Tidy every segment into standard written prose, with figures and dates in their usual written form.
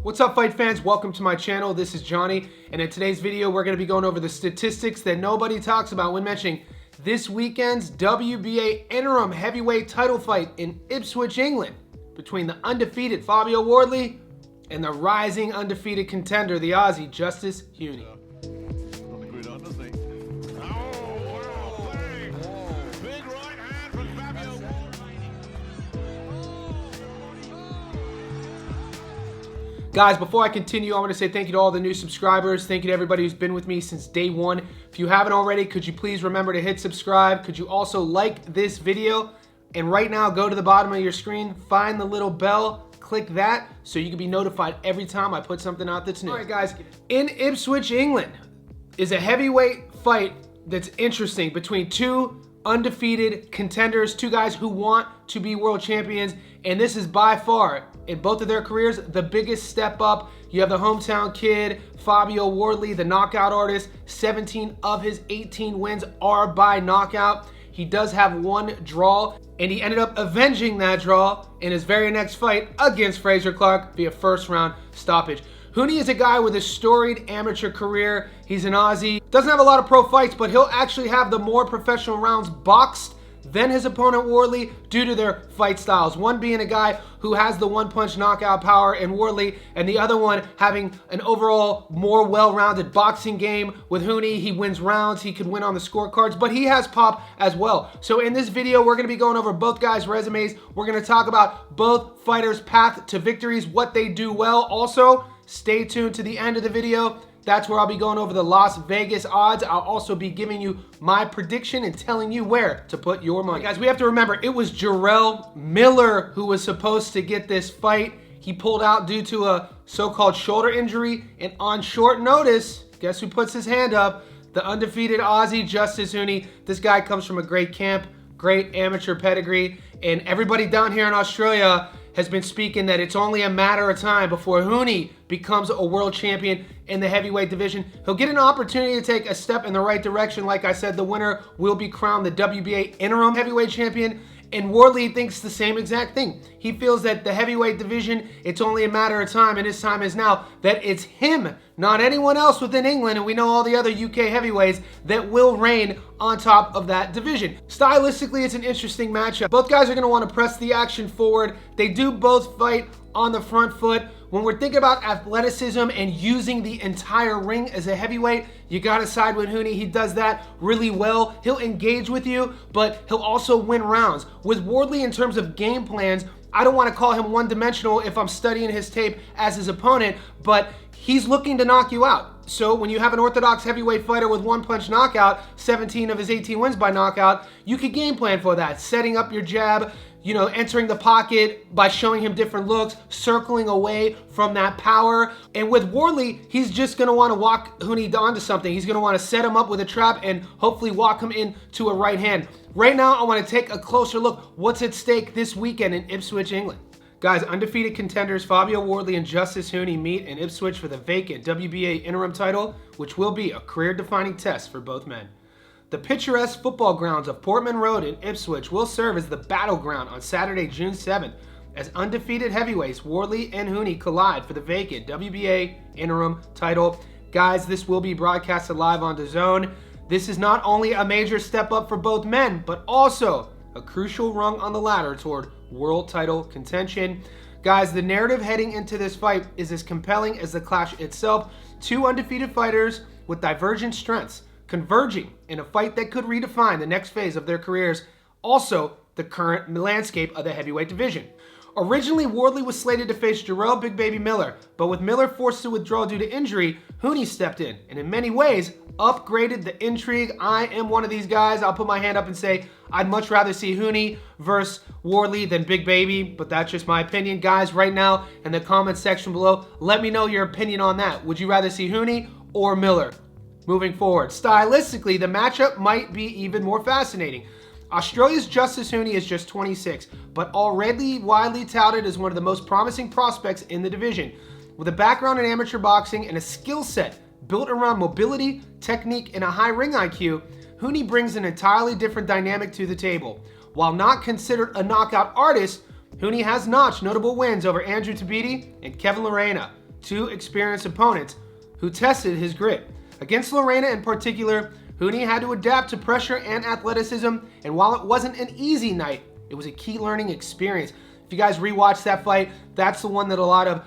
What's up, fight fans? Welcome to my channel. This is Johnny, and in today's video we're going to be going over the statistics that nobody talks about when mentioning this weekend's WBA interim heavyweight title fight in Ipswich, England, between the undefeated Fabio Wardley and the rising undefeated contender, the Aussie Justis Huni. Guys, before I continue, I want to say thank you to all the new subscribers. Thank you to everybody who's been with me since day one. If you haven't already, could you please remember to hit subscribe? Could you also like this video? And right now, go to the bottom of your screen, find the little bell, click that so you can be notified every time I put something out that's new. All right, guys, in Ipswich, England is a heavyweight fight that's interesting between two undefeated contenders, two guys who want to be world champions, and this is by far, in both of their careers, the biggest step up. You have the hometown kid, Fabio Wardley, the knockout artist. 17 of his 18 wins are by knockout. He does have one draw, and he ended up avenging that draw in his very next fight against Fraser Clark via first round stoppage. Huni is a guy with a storied amateur career. He's an Aussie. Doesn't have a lot of pro fights, but he'll actually have the more professional rounds boxed than his opponent Wardley due to their fight styles. One being a guy who has the one-punch knockout power in Wardley, and the other one having an overall more well-rounded boxing game. With Huni, he wins rounds, he can win on the scorecards, but he has pop as well. So in this video, we're going to be going over both guys' resumes. We're going to talk about both fighters' path to victories, what they do well. Also, stay tuned to the end of the video. That's where I'll be going over the Las Vegas odds. I'll also be giving you my prediction and telling you where to put your money. Guys, we have to remember, it was Jarrell Miller who was supposed to get this fight. He pulled out due to a so-called shoulder injury, and on short notice, guess who puts his hand up? The undefeated Aussie, Justis Huni. This guy comes from a great camp, great amateur pedigree, and everybody down here in Australia has been speaking that it's only a matter of time before Huni becomes a world champion in the heavyweight division. He'll get an opportunity to take a step in the right direction. Like I said, the winner will be crowned the WBA interim heavyweight champion, and Wardley thinks the same exact thing. He feels that the heavyweight division, it's only a matter of time, and his time is now, that it's him, not anyone else within England, and we know all the other UK heavyweights, that will reign on top of that division. Stylistically, it's an interesting matchup. Both guys are going to want to press the action forward. They do both fight on the front foot. When we're thinking about athleticism and using the entire ring as a heavyweight, you gotta side with Huni. He does that really well. He'll engage with you, but he'll also win rounds. With Wardley, in terms of game plans, I don't want to call him one-dimensional if I'm studying his tape as his opponent, but he's looking to knock you out. So when you have an orthodox heavyweight fighter with one-punch knockout, 17 of his 18 wins by knockout, you could game plan for that, setting up your jab, entering the pocket by showing him different looks, circling away from that power. And with Wardley, he's just going to want to walk Huni onto something. He's going to want to set him up with a trap and hopefully walk him into a right hand. Right now, I want to take a closer look what's at stake this weekend in Ipswich, England. Guys, undefeated contenders Fabio Wardley and Justis Huni meet in Ipswich for the vacant WBA interim title, which will be a career-defining test for both men. The picturesque football grounds of Portman Road in Ipswich will serve as the battleground on Saturday, June 7th, as undefeated heavyweights Wardley and Huni collide for the vacant WBA interim title. Guys, this will be broadcasted live on DAZN. This is not only a major step up for both men, but also a crucial rung on the ladder toward world title contention. Guys, the narrative heading into this fight is as compelling as the clash itself. Two undefeated fighters with divergent strengths converging in a fight that could redefine the next phase of their careers, also the current landscape of the heavyweight division. Originally, Wardley was slated to face Jarrell Big Baby Miller, but with Miller forced to withdraw due to injury, Huni stepped in and in many ways upgraded the intrigue. I am one of these guys. I'll put my hand up and say I'd much rather see Huni versus Wardley than Big Baby, but that's just my opinion. Guys, right now in the comment section below, let me know your opinion on that. Would you rather see Huni or Miller? Moving forward, stylistically, the matchup might be even more fascinating. Australia's Justis Huni is just 26, but already widely touted as one of the most promising prospects in the division. With a background in amateur boxing and a skill set built around mobility, technique, and a high ring IQ, Huni brings an entirely different dynamic to the table. While not considered a knockout artist, Huni has notched notable wins over Andrew Tabiti and Kevin Lorena. two experienced opponents who tested his grit. Against Lorena in particular, Huni had to adapt to pressure and athleticism, and while it wasn't an easy night, it was a key learning experience. If you guys rewatch that fight, that's the one that a lot of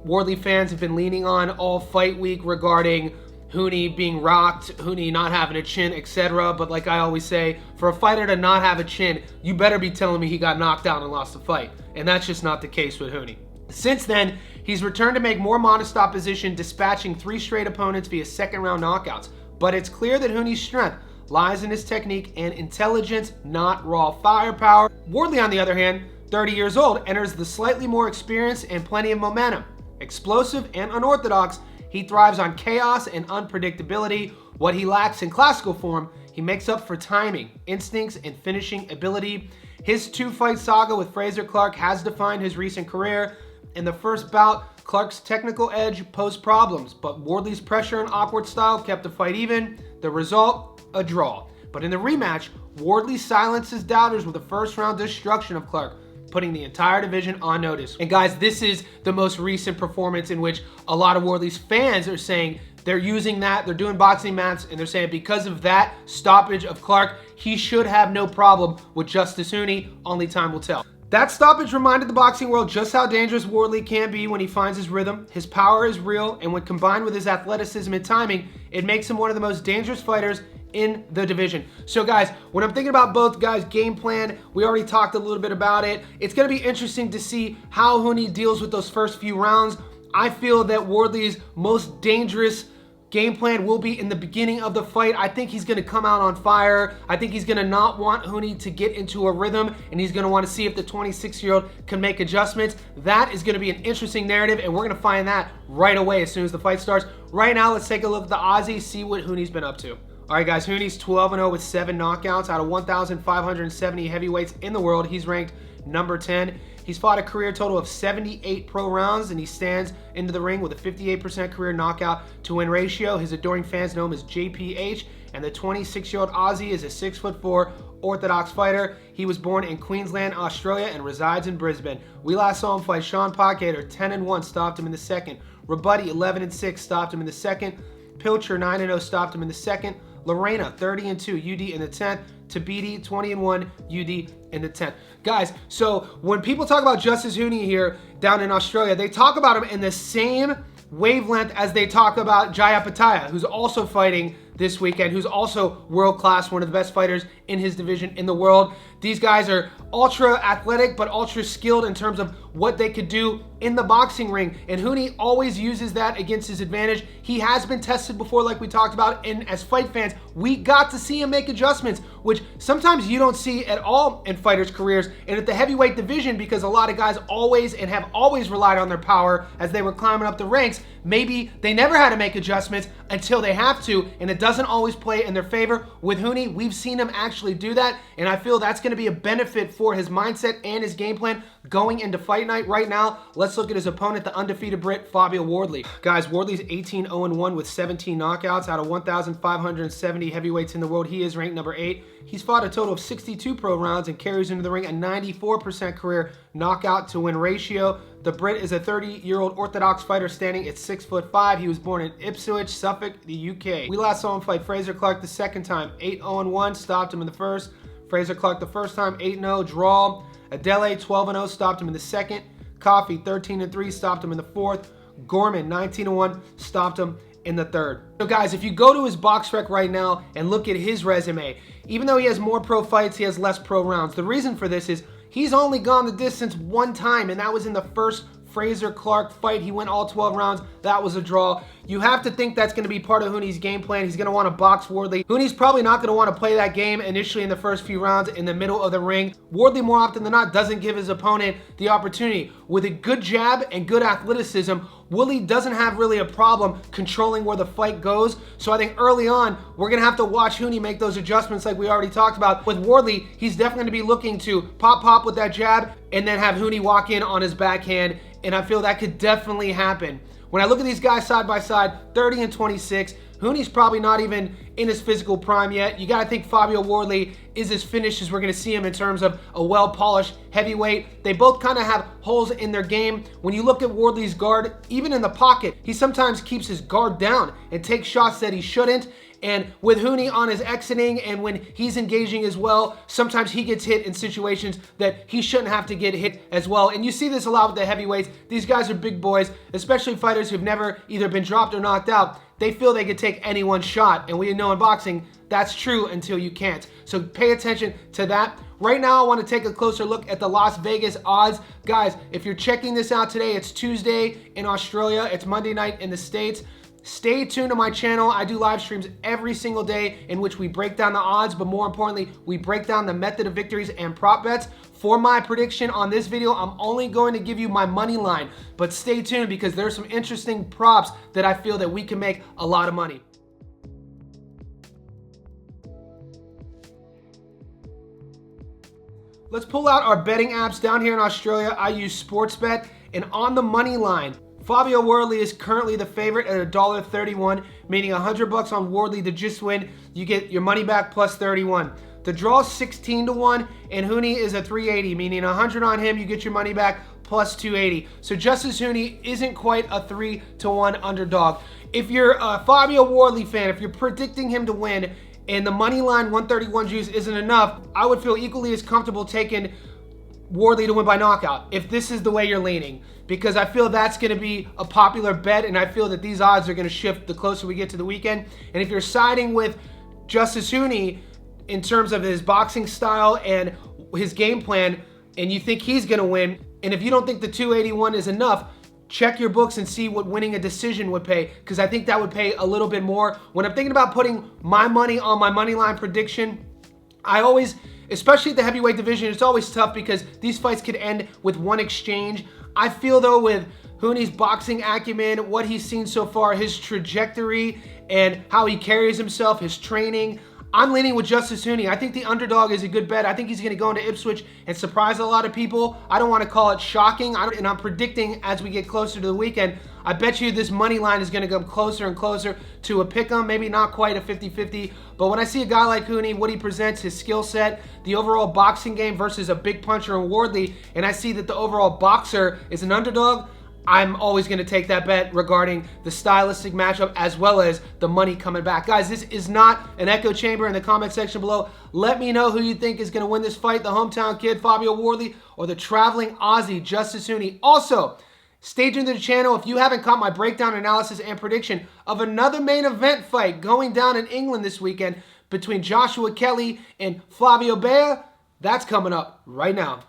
Wardley fans have been leaning on all fight week regarding Huni being rocked, Huni not having a chin, etc. But like I always say, for a fighter to not have a chin, you better be telling me he got knocked down and lost the fight. And that's just not the case with Huni. Since then, he's returned to make more modest opposition, dispatching 3 straight opponents via second-round knockouts. But it's clear that Huni's strength lies in his technique and intelligence, not raw firepower. Wardley, on the other hand, 30 years old, enters the slightly more experienced and plenty of momentum. Explosive and unorthodox, he thrives on chaos and unpredictability. What he lacks in classical form, he makes up for timing, instincts, and finishing ability. His 2-fight saga with Frazer Clarke has defined his recent career. In the first bout, Clarke's technical edge posed problems, but Wardley's pressure and awkward style kept the fight even. The result, a draw. But in the rematch, Wardley silenced his doubters with a first-round destruction of Clarke, putting the entire division on notice. And guys, this is the most recent performance in which a lot of Wardley's fans are saying they're using that, they're doing boxing maths, and they're saying because of that stoppage of Clarke, he should have no problem with Justis Huni. Only time will tell. That stoppage reminded the boxing world just how dangerous Wardley can be when he finds his rhythm. His power is real, and when combined with his athleticism and timing, it makes him one of the most dangerous fighters in the division. So guys, when I'm thinking about both guys' game plan, we already talked a little bit about it. It's going to be interesting to see how Huni deals with those first few rounds. I feel that Wardley's most dangerous game plan will be in the beginning of the fight. I think he's going to come out on fire. I think he's going to not want Huni to get into a rhythm, and he's going to want to see if the 26-year-old can make adjustments. That is going to be an interesting narrative, and we're going to find that right away as soon as the fight starts. Right now, let's take a look at the Aussie, see what Huni's been up to. All right, guys, Huni's 12-0 with 7 knockouts out of 1,570 heavyweights in the world. He's ranked number 10. He's fought a career total of 78 pro rounds, and he stands into the ring with a 58% career knockout to win ratio. His adoring fans know him as JPH, and the 26-year-old Aussie is a 6'4" orthodox fighter. He was born in Queensland, Australia, and resides in Brisbane. We last saw him fight Sean Podgater, 10-1, stopped him in the second. Rabuddy, 11-6, stopped him in the second. Pilcher, 9-0, stopped him in the second. Lorena, 30-2, UD in the 10th. Tabiti, 20-1, UD in the 10th. Guys, so when people talk about Justis Huni here down in Australia, they talk about him in the same wavelength as they talk about Jaya Pataya, who's also fighting this weekend, who's also world-class, one of the best fighters in his division in the world. These guys are ultra athletic, but ultra skilled in terms of what they could do in the boxing ring. And Huni always uses that against his advantage. He has been tested before, like we talked about, and as fight fans, we got to see him make adjustments, which sometimes you don't see at all in fighters' careers and at the heavyweight division, because a lot of guys always and have always relied on their power as they were climbing up the ranks. Maybe they never had to make adjustments until they have to, and it doesn't always play in their favor. With Huni, we've seen him actually do that, and I feel that's going to be a benefit for his mindset and his game plan going into fight night. Right now, let's look at his opponent, the undefeated Brit, Fabio Wardley. Guys, Wardley's 18-0-1 with 17 knockouts out of 1,570 heavyweights in the world. He is ranked number 8. He's fought a total of 62 pro rounds and carries into the ring a 94% career knockout to win ratio. The Brit is a 30-year-old orthodox fighter standing at 6'5". He was born in Ipswich, Suffolk, the UK. We last saw him fight Frazer Clarke the second time, 8-0-1, stopped him in the first. Frazer Clarke the first time, 8-0, draw. Adele, 12-0, stopped him in the second. Coffey, 13-3, stopped him in the fourth. Gorman, 19-1, stopped him in the third. So guys, if you go to his BoxRec right now and look at his resume, even though he has more pro fights, he has less pro rounds. The reason for this is he's only gone the distance one time, and that was in the first Frazer Clarke fight. He went all 12 rounds. That was a draw. You have to think that's going to be part of Huni's game plan. He's going to want to box Wardley. Huni's probably not going to want to play that game initially in the first few rounds in the middle of the ring. Wardley, more often than not, doesn't give his opponent the opportunity. With a good jab and good athleticism, Wardley doesn't have really a problem controlling where the fight goes. So I think early on, we're going to have to watch Huni make those adjustments like we already talked about. With Wardley, he's definitely going to be looking to pop with that jab and then have Huni walk in on his backhand. And I feel that could definitely happen. When I look at these guys side by side, 30 and 26, Huni's probably not even in his physical prime yet. You got to think Fabio Wardley is as finished as we're going to see him in terms of a well-polished heavyweight. They both kind of have holes in their game. When you look at Wardley's guard, even in the pocket, he sometimes keeps his guard down and takes shots that he shouldn't. And with Huni on his exiting and when he's engaging as well, sometimes he gets hit in situations that he shouldn't have to get hit as well. And you see this a lot with the heavyweights. These guys are big boys, especially fighters who've never either been dropped or knocked out. They feel they could take anyone's shot. And we know in boxing, that's true until you can't. So pay attention to that. Right now, I want to take a closer look at the Las Vegas odds. Guys, if you're checking this out today, it's Tuesday in Australia. It's Monday night in the States. Stay tuned to my channel. I do live streams every single day in which we break down the odds, but more importantly, we break down the method of victories and prop bets. For my prediction on this video, I'm only going to give you my money line, but stay tuned because there's some interesting props that I feel that we can make a lot of money. Let's pull out our betting apps. Down here in Australia, I use Sportsbet, and on the money line, Fabio Wardley is currently the favorite at $1.31, meaning $100 on Wardley to just win. You get your money back plus 31. The draw is 16-1, and Huni is a 380, meaning 100 on him, you get your money back plus 280. So Justis Huni isn't quite a 3-1 underdog. If you're a Fabio Wardley fan, if you're predicting him to win, and the money line 131 juice isn't enough, I would feel equally as comfortable taking Wardley to win by knockout if this is the way you're leaning, because I feel that's going to be a popular bet, and I feel that these odds are going to shift the closer we get to the weekend. And if you're siding with Justis Huni in terms of his boxing style and his game plan, and you think he's going to win, and if you don't think the 281 is enough, check your books and see what winning a decision would pay, because I think that would pay a little bit more. When I'm thinking about putting my money on my money line prediction, I always, especially at the heavyweight division, it's always tough because these fights could end with one exchange. I feel though with Huni's boxing acumen, what he's seen so far, his trajectory and how he carries himself, his training, I'm leaning with Justis Huni. I think the underdog is a good bet. I think he's going to go into Ipswich and surprise a lot of people. I don't want to call it shocking, and I'm predicting as we get closer to the weekend, I bet you this money line is going to come closer and closer to a pick-em, maybe not quite a 50-50, but when I see a guy like Huni, what he presents, his skill set, the overall boxing game versus a big puncher in Wardley, and I see that the overall boxer is an underdog, I'm always going to take that bet regarding the stylistic matchup as well as the money coming back. Guys, this is not an echo chamber. In the comment section below, let me know who you think is going to win this fight, the hometown kid, Fabio Wardley, or the traveling Aussie, Justis Huni. Also, stay tuned to the channel if you haven't caught my breakdown, analysis, and prediction of another main event fight going down in England this weekend between Joshua Kelly and Flavio Bea. That's coming up right now.